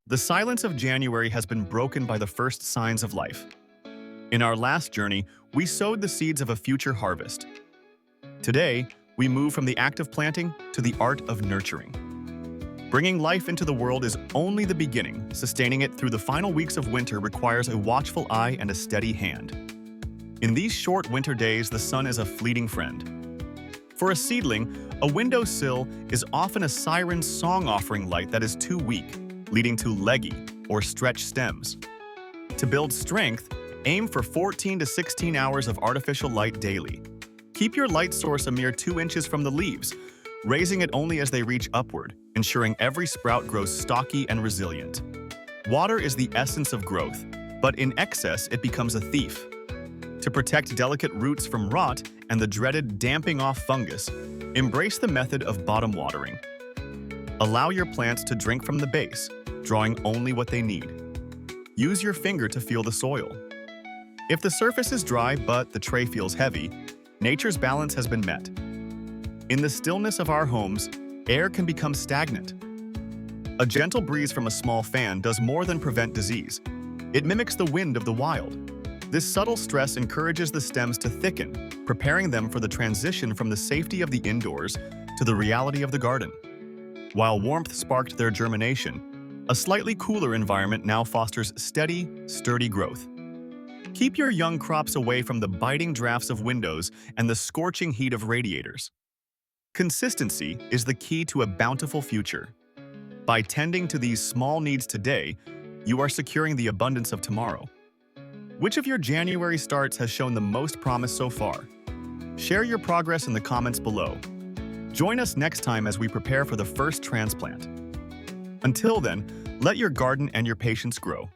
The silence of January has been broken by the first signs of life. In our last journey, we sowed the seeds of a future harvest. Today, we move from the act of planting to the art of nurturing. Bringing life into the world is only the beginning. Sustaining it through the final weeks of winter requires a watchful eye and a steady hand. In these short winter days, the sun is a fleeting friend. For a seedling, a windowsill is often a siren song offering light that is too weak, leading to leggy, or stretched stems. To build strength, aim for 14 to 16 hours of artificial light daily. Keep your light source a mere 2 inches from the leaves, raising it only as they reach upward, ensuring every sprout grows stocky and resilient. Water is the essence of growth, but in excess it becomes a thief. To protect delicate roots from rot and the dreaded damping off fungus, embrace the method of bottom watering. Allow your plants to drink from the base, drawing only what they need. Use your finger to feel the soil. If the surface is dry but the tray feels heavy, nature's balance has been met. In the stillness of our homes, air can become stagnant. A gentle breeze from a small fan does more than prevent disease. It mimics the wind of the wild. This subtle stress encourages the stems to thicken, preparing them for the transition from the safety of the indoors to the reality of the garden. While warmth sparked their germination, a slightly cooler environment now fosters steady, sturdy growth. Keep your young crops away from the biting drafts of windows and the scorching heat of radiators. Consistency is the key to a bountiful future. By tending to these small needs today, you are securing the abundance of tomorrow. Which of your January starts has shown the most promise so far? Share your progress in the comments below. Join us next time as we prepare for the first transplant. Until then, let your garden and your patience grow.